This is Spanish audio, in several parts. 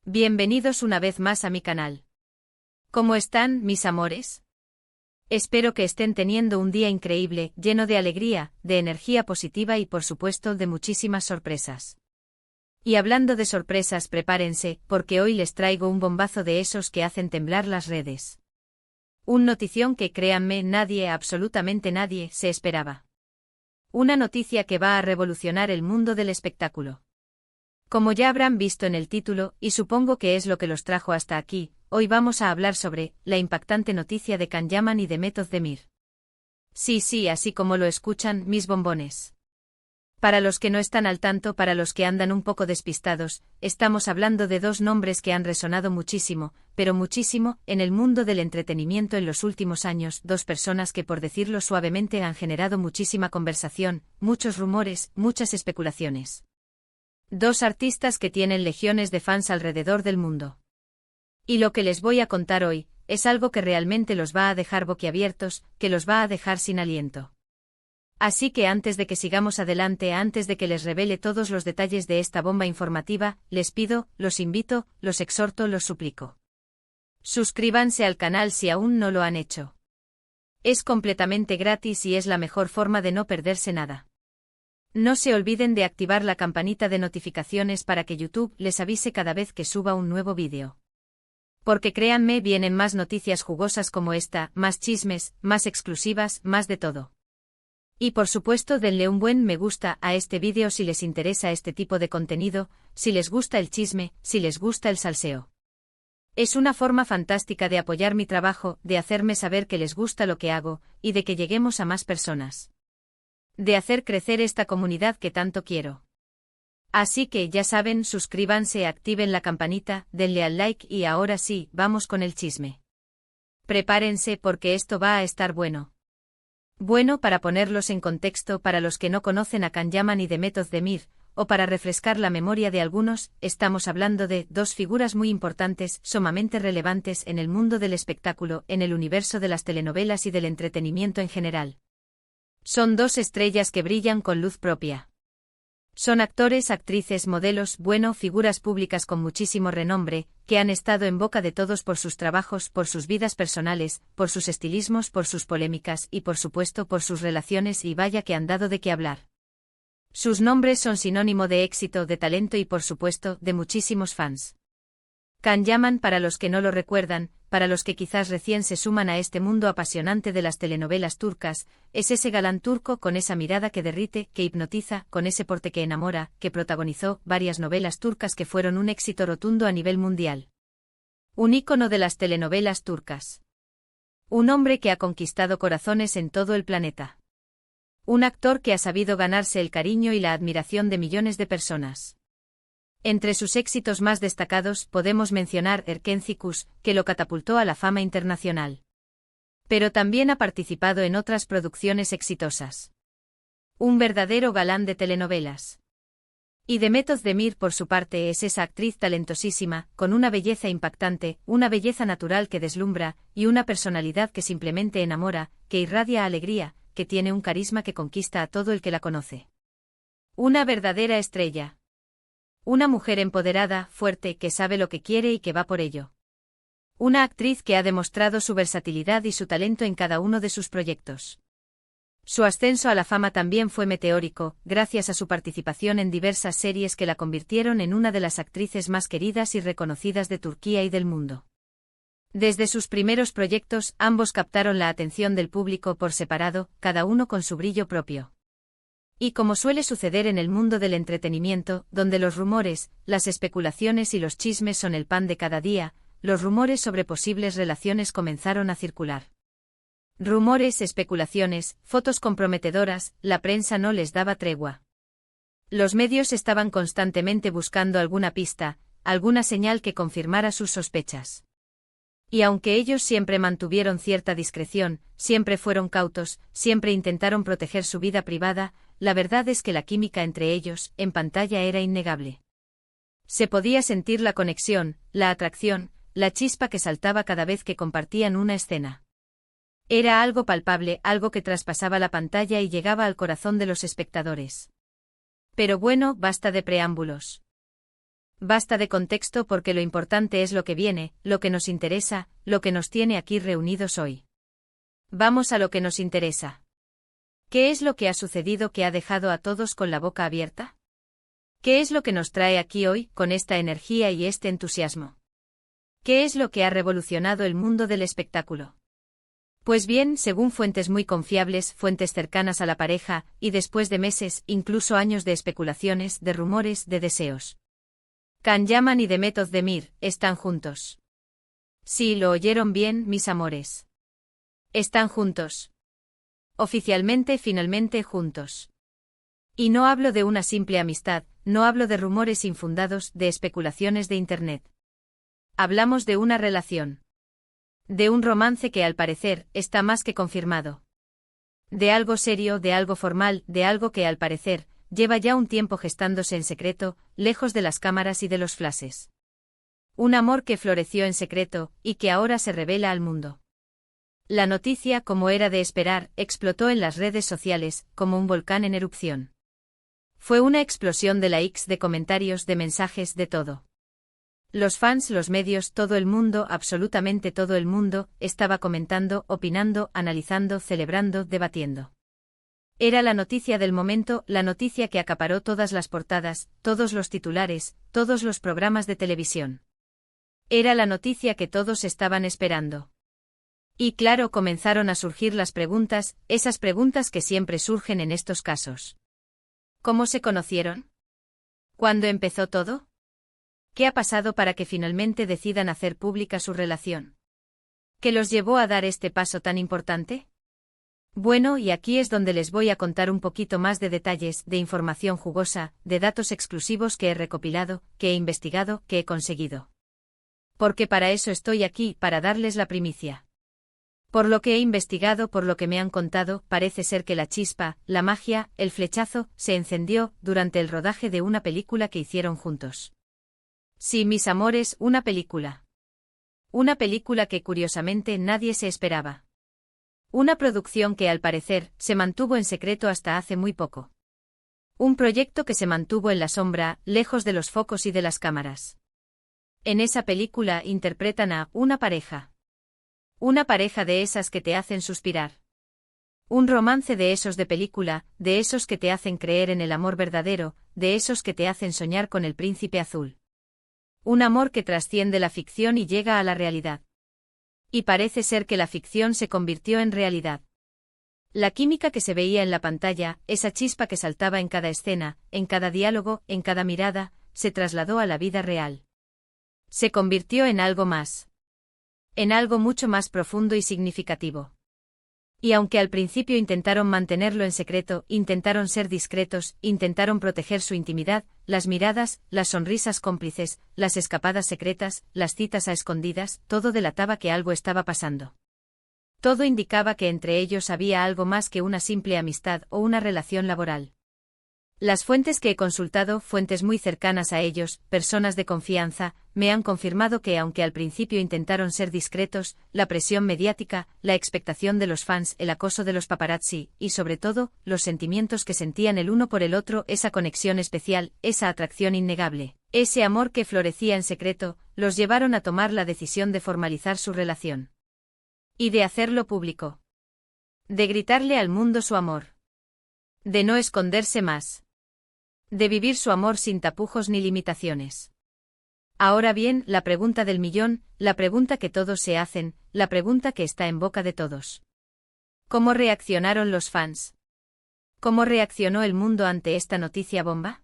Bienvenidos una vez más a mi canal. ¿Cómo están, mis amores? Espero que estén teniendo un día increíble, lleno de alegría, de energía positiva y por supuesto de muchísimas sorpresas. Y hablando de sorpresas, prepárense, porque hoy les traigo un bombazo de esos que hacen temblar las redes. Un notición que, créanme, nadie, absolutamente nadie, se esperaba. Una noticia que va a revolucionar el mundo del espectáculo. Como ya habrán visto en el título, y supongo que es lo que los trajo hasta aquí, hoy vamos a hablar sobre la impactante noticia de Can Yaman y de Method Demir. Sí, así como lo escuchan, mis bombones. Para los que no están al tanto, para los que andan un poco despistados, estamos hablando de dos nombres que han resonado muchísimo, pero muchísimo, en el mundo del entretenimiento en los últimos años, dos personas que por decirlo suavemente han generado muchísima conversación, muchos rumores, muchas especulaciones. Dos artistas que tienen legiones de fans alrededor del mundo. Y lo que les voy a contar hoy, es algo que realmente los va a dejar boquiabiertos, que los va a dejar sin aliento. Así que antes de que sigamos adelante, antes de que les revele todos los detalles de esta bomba informativa, les pido, los invito, los exhorto, los suplico. Suscríbanse al canal si aún no lo han hecho. Es completamente gratis y es la mejor forma de no perderse nada. No se olviden de activar la campanita de notificaciones para que YouTube les avise cada vez que suba un nuevo vídeo. Porque créanme, vienen más noticias jugosas como esta, más chismes, más exclusivas, más de todo. Y por supuesto denle un buen me gusta a este vídeo si les interesa este tipo de contenido, si les gusta el chisme, si les gusta el salseo. Es una forma fantástica de apoyar mi trabajo, de hacerme saber que les gusta lo que hago, y de que lleguemos a más personas. De hacer crecer esta comunidad que tanto quiero. Así que ya saben, suscríbanse, activen la campanita, denle al like y ahora sí, vamos con el chisme. Prepárense porque esto va a estar bueno. Bueno, para ponerlos en contexto para los que no conocen a Can Yaman y de Method Demir, o para refrescar la memoria de algunos, estamos hablando de dos figuras muy importantes, sumamente relevantes en el mundo del espectáculo, en el universo de las telenovelas y del entretenimiento en general. Son dos estrellas que brillan con luz propia. Son actores, actrices, modelos, figuras públicas con muchísimo renombre, que han estado en boca de todos por sus trabajos, por sus vidas personales, por sus estilismos, por sus polémicas y por supuesto por sus relaciones y vaya que han dado de qué hablar. Sus nombres son sinónimo de éxito, de talento y por supuesto de muchísimos fans. Can Yaman, para los que no lo recuerdan, para los que quizás recién se suman a este mundo apasionante de las telenovelas turcas, es ese galán turco con esa mirada que derrite, que hipnotiza, con ese porte que enamora, que protagonizó varias novelas turcas que fueron un éxito rotundo a nivel mundial. Un ícono de las telenovelas turcas. Un hombre que ha conquistado corazones en todo el planeta. Un actor que ha sabido ganarse el cariño y la admiración de millones de personas. Entre sus éxitos más destacados podemos mencionar Erkencikus, que lo catapultó a la fama internacional. Pero también ha participado en otras producciones exitosas. Un verdadero galán de telenovelas. Y de Method Demir por su parte es esa actriz talentosísima, con una belleza impactante, una belleza natural que deslumbra, y una personalidad que simplemente enamora, que irradia alegría, que tiene un carisma que conquista a todo el que la conoce. Una verdadera estrella. Una mujer empoderada, fuerte, que sabe lo que quiere y que va por ello. Una actriz que ha demostrado su versatilidad y su talento en cada uno de sus proyectos. Su ascenso a la fama también fue meteórico, gracias a su participación en diversas series que la convirtieron en una de las actrices más queridas y reconocidas de Turquía y del mundo. Desde sus primeros proyectos, ambos captaron la atención del público por separado, cada uno con su brillo propio. Y como suele suceder en el mundo del entretenimiento, donde los rumores, las especulaciones y los chismes son el pan de cada día, los rumores sobre posibles relaciones comenzaron a circular. Rumores, especulaciones, fotos comprometedoras, la prensa no les daba tregua. Los medios estaban constantemente buscando alguna pista, alguna señal que confirmara sus sospechas. Y aunque ellos siempre mantuvieron cierta discreción, siempre fueron cautos, siempre intentaron proteger su vida privada, la verdad es que la química entre ellos, en pantalla era innegable. Se podía sentir la conexión, la atracción, la chispa que saltaba cada vez que compartían una escena. Era algo palpable, algo que traspasaba la pantalla y llegaba al corazón de los espectadores. Pero bueno, basta de preámbulos. Basta de contexto porque lo importante es lo que viene, lo que nos interesa, lo que nos tiene aquí reunidos hoy. Vamos a lo que nos interesa. ¿Qué es lo que ha sucedido que ha dejado a todos con la boca abierta? ¿Qué es lo que nos trae aquí hoy, con esta energía y este entusiasmo? ¿Qué es lo que ha revolucionado el mundo del espectáculo? Pues bien, según fuentes muy confiables, fuentes cercanas a la pareja, y después de meses, incluso años de especulaciones, de rumores, de deseos. Can Yaman y Demet Özdemir están juntos. Sí, lo oyeron bien, mis amores. Están juntos. Oficialmente, finalmente juntos. Y no hablo de una simple amistad, no hablo de rumores infundados, de especulaciones de Internet. Hablamos de una relación. De un romance que al parecer está más que confirmado. De algo serio, de algo formal, de algo que al parecer lleva ya un tiempo gestándose en secreto, lejos de las cámaras y de los flashes. Un amor que floreció en secreto y que ahora se revela al mundo. La noticia, como era de esperar, explotó en las redes sociales, como un volcán en erupción. Fue una explosión de likes, de comentarios, de mensajes, de todo. Los fans, los medios, todo el mundo, absolutamente todo el mundo, estaba comentando, opinando, analizando, celebrando, debatiendo. Era la noticia del momento, la noticia que acaparó todas las portadas, todos los titulares, todos los programas de televisión. Era la noticia que todos estaban esperando. Y claro, comenzaron a surgir las preguntas, esas preguntas que siempre surgen en estos casos. ¿Cómo se conocieron? ¿Cuándo empezó todo? ¿Qué ha pasado para que finalmente decidan hacer pública su relación? ¿Qué los llevó a dar este paso tan importante? Bueno, y aquí es donde les voy a contar un poquito más de detalles, de información jugosa, de datos exclusivos que he recopilado, que he investigado, que he conseguido. Porque para eso estoy aquí, para darles la primicia. Por lo que he investigado, por lo que me han contado, parece ser que la chispa, la magia, el flechazo, se encendió durante el rodaje de una película que hicieron juntos. Sí, mis amores, una película. Una película que curiosamente nadie se esperaba. Una producción que al parecer se mantuvo en secreto hasta hace muy poco. Un proyecto que se mantuvo en la sombra, lejos de los focos y de las cámaras. En esa película interpretan a una pareja. Una pareja de esas que te hacen suspirar. Un romance de esos de película, de esos que te hacen creer en el amor verdadero, de esos que te hacen soñar con el príncipe azul. Un amor que trasciende la ficción y llega a la realidad. Y parece ser que la ficción se convirtió en realidad. La química que se veía en la pantalla, esa chispa que saltaba en cada escena, en cada diálogo, en cada mirada, se trasladó a la vida real. Se convirtió en algo más. En algo mucho más profundo y significativo. Y aunque al principio intentaron mantenerlo en secreto, intentaron ser discretos, intentaron proteger su intimidad, las miradas, las sonrisas cómplices, las escapadas secretas, las citas a escondidas, todo delataba que algo estaba pasando. Todo indicaba que entre ellos había algo más que una simple amistad o una relación laboral. Las fuentes que he consultado, fuentes muy cercanas a ellos, personas de confianza, me han confirmado que aunque al principio intentaron ser discretos, la presión mediática, la expectación de los fans, el acoso de los paparazzi, y sobre todo, los sentimientos que sentían el uno por el otro, esa conexión especial, esa atracción innegable, ese amor que florecía en secreto, los llevaron a tomar la decisión de formalizar su relación. Y de hacerlo público. De gritarle al mundo su amor. De no esconderse más. De vivir su amor sin tapujos ni limitaciones. Ahora bien, la pregunta del millón, la pregunta que todos se hacen, la pregunta que está en boca de todos. ¿Cómo reaccionaron los fans? ¿Cómo reaccionó el mundo ante esta noticia bomba?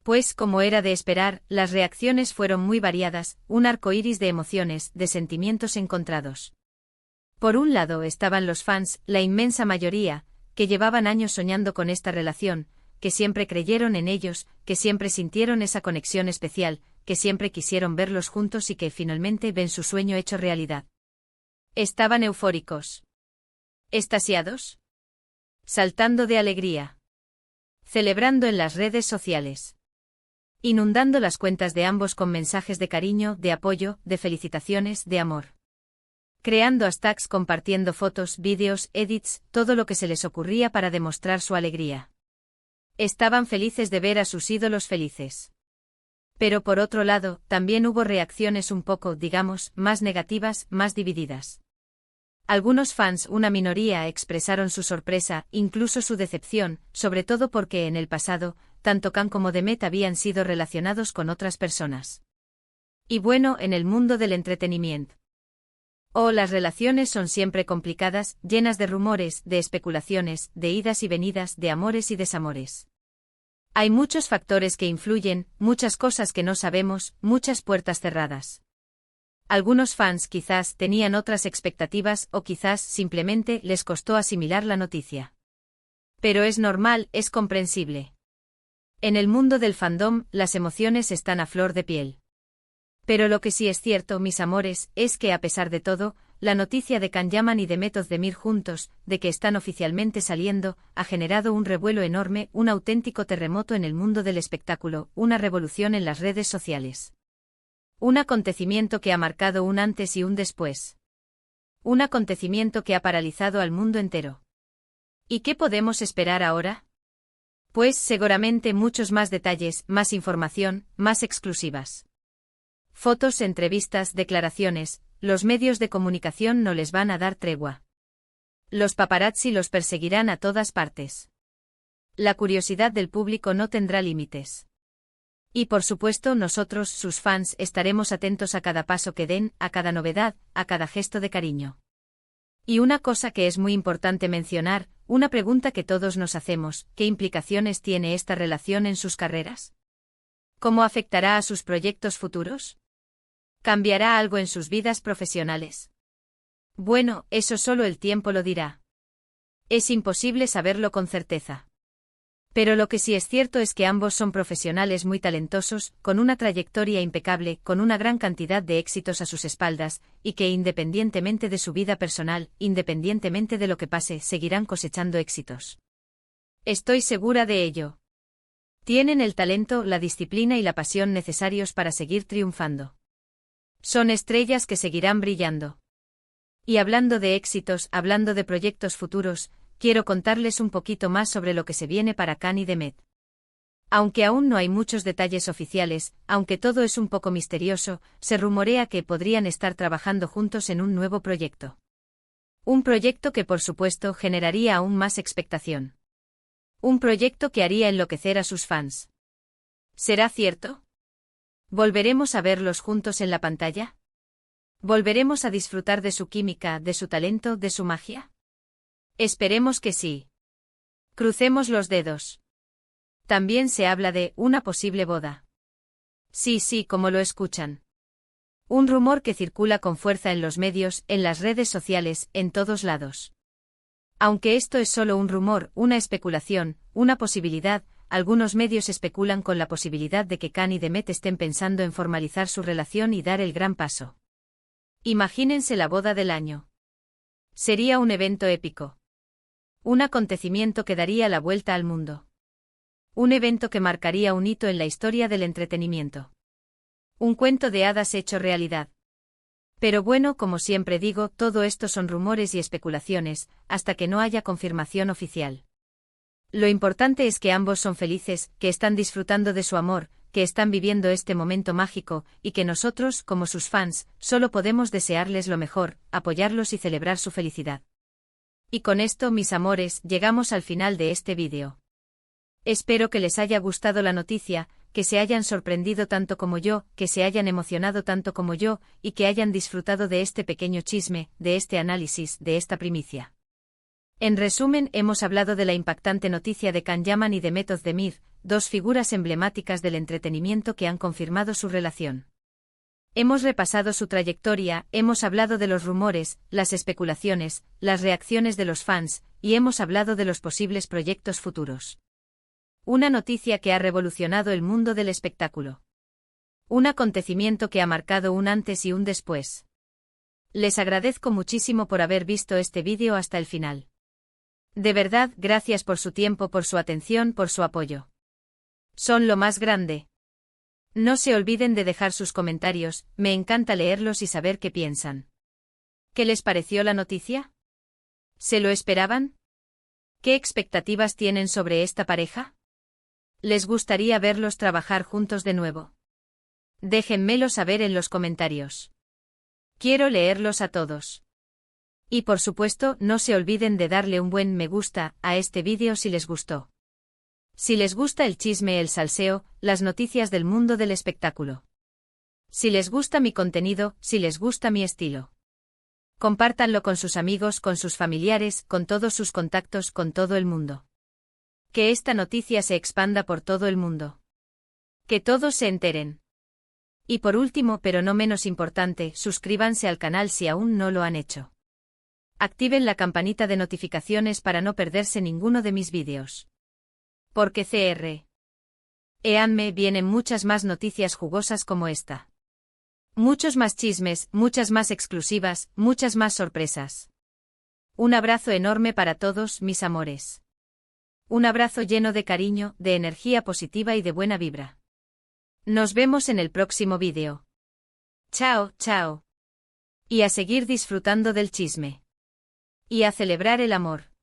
Pues, como era de esperar, las reacciones fueron muy variadas, un arco iris de emociones, de sentimientos encontrados. Por un lado estaban los fans, la inmensa mayoría, que llevaban años soñando con esta relación, que siempre creyeron en ellos, que siempre sintieron esa conexión especial, que siempre quisieron verlos juntos y que finalmente ven su sueño hecho realidad. Estaban eufóricos. ¿Extasiados? Saltando de alegría. Celebrando en las redes sociales. Inundando las cuentas de ambos con mensajes de cariño, de apoyo, de felicitaciones, de amor. Creando hashtags, compartiendo fotos, vídeos, edits, todo lo que se les ocurría para demostrar su alegría. Estaban felices de ver a sus ídolos felices. Pero por otro lado, también hubo reacciones un poco, digamos, más negativas, más divididas. Algunos fans, una minoría, expresaron su sorpresa, incluso su decepción, sobre todo porque en el pasado, tanto Kang como Demet habían sido relacionados con otras personas. Y bueno, en el mundo del entretenimiento. Las relaciones son siempre complicadas, llenas de rumores, de especulaciones, de idas y venidas, de amores y desamores. Hay muchos factores que influyen, muchas cosas que no sabemos, muchas puertas cerradas. Algunos fans quizás tenían otras expectativas o quizás simplemente les costó asimilar la noticia. Pero es normal, es comprensible. En el mundo del fandom, las emociones están a flor de piel. Pero lo que sí es cierto, mis amores, es que a pesar de todo, la noticia de Can Yaman y Demet Özdemir juntos, de que están oficialmente saliendo, ha generado un revuelo enorme, un auténtico terremoto en el mundo del espectáculo, una revolución en las redes sociales. Un acontecimiento que ha marcado un antes y un después. Un acontecimiento que ha paralizado al mundo entero. ¿Y qué podemos esperar ahora? Pues seguramente muchos más detalles, más información, más exclusivas. Fotos, entrevistas, declaraciones, los medios de comunicación no les van a dar tregua. Los paparazzi los perseguirán a todas partes. La curiosidad del público no tendrá límites. Y por supuesto nosotros, sus fans, estaremos atentos a cada paso que den, a cada novedad, a cada gesto de cariño. Y una cosa que es muy importante mencionar, una pregunta que todos nos hacemos, ¿qué implicaciones tiene esta relación en sus carreras? ¿Cómo afectará a sus proyectos futuros? ¿Cambiará algo en sus vidas profesionales? Bueno, eso solo el tiempo lo dirá. Es imposible saberlo con certeza. Pero lo que sí es cierto es que ambos son profesionales muy talentosos, con una trayectoria impecable, con una gran cantidad de éxitos a sus espaldas, y que independientemente de su vida personal, independientemente de lo que pase, seguirán cosechando éxitos. Estoy segura de ello. Tienen el talento, la disciplina y la pasión necesarios para seguir triunfando. Son estrellas que seguirán brillando. Y hablando de éxitos, hablando de proyectos futuros, quiero contarles un poquito más sobre lo que se viene para Can y Demet. Aunque aún no hay muchos detalles oficiales, aunque todo es un poco misterioso, se rumorea que podrían estar trabajando juntos en un nuevo proyecto. Un proyecto que por supuesto generaría aún más expectación. Un proyecto que haría enloquecer a sus fans. ¿Será cierto? ¿Volveremos a verlos juntos en la pantalla? ¿Volveremos a disfrutar de su química, de su talento, de su magia? Esperemos que sí. Crucemos los dedos. También se habla de una posible boda. Sí, como lo escuchan. Un rumor que circula con fuerza en los medios, en las redes sociales, en todos lados. Aunque esto es solo un rumor, una especulación, una posibilidad, algunos medios especulan con la posibilidad de que Can y Demet estén pensando en formalizar su relación y dar el gran paso. Imagínense la boda del año. Sería un evento épico. Un acontecimiento que daría la vuelta al mundo. Un evento que marcaría un hito en la historia del entretenimiento. Un cuento de hadas hecho realidad. Pero bueno, como siempre digo, todo esto son rumores y especulaciones, hasta que no haya confirmación oficial. Lo importante es que ambos son felices, que están disfrutando de su amor, que están viviendo este momento mágico, y que nosotros, como sus fans, solo podemos desearles lo mejor, apoyarlos y celebrar su felicidad. Y con esto, mis amores, llegamos al final de este vídeo. Espero que les haya gustado la noticia, que se hayan sorprendido tanto como yo, que se hayan emocionado tanto como yo, y que hayan disfrutado de este pequeño chisme, de este análisis, de esta primicia. En resumen, hemos hablado de la impactante noticia de Can Yaman y Demet Özdemir, dos figuras emblemáticas del entretenimiento que han confirmado su relación. Hemos repasado su trayectoria, hemos hablado de los rumores, las especulaciones, las reacciones de los fans, y hemos hablado de los posibles proyectos futuros. Una noticia que ha revolucionado el mundo del espectáculo. Un acontecimiento que ha marcado un antes y un después. Les agradezco muchísimo por haber visto este vídeo hasta el final. De verdad, gracias por su tiempo, por su atención, por su apoyo. Son lo más grande. No se olviden de dejar sus comentarios, me encanta leerlos y saber qué piensan. ¿Qué les pareció la noticia? ¿Se lo esperaban? ¿Qué expectativas tienen sobre esta pareja? ¿Les gustaría verlos trabajar juntos de nuevo? Déjenmelo saber en los comentarios. Quiero leerlos a todos. Y por supuesto, no se olviden de darle un buen me gusta a este vídeo si les gustó. Si les gusta el chisme, el salseo, las noticias del mundo del espectáculo. Si les gusta mi contenido, si les gusta mi estilo. Compártanlo con sus amigos, con sus familiares, con todos sus contactos, con todo el mundo. Que esta noticia se expanda por todo el mundo. Que todos se enteren. Y por último, pero no menos importante, suscríbanse al canal si aún no lo han hecho. Activen la campanita de notificaciones para no perderse ninguno de mis vídeos. Porque EANME vienen muchas más noticias jugosas como esta. Muchos más chismes, muchas más exclusivas, muchas más sorpresas. Un abrazo enorme para todos, mis amores. Un abrazo lleno de cariño, de energía positiva y de buena vibra. Nos vemos en el próximo vídeo. Chao, chao. Y a seguir disfrutando del chisme. Y a celebrar el amor.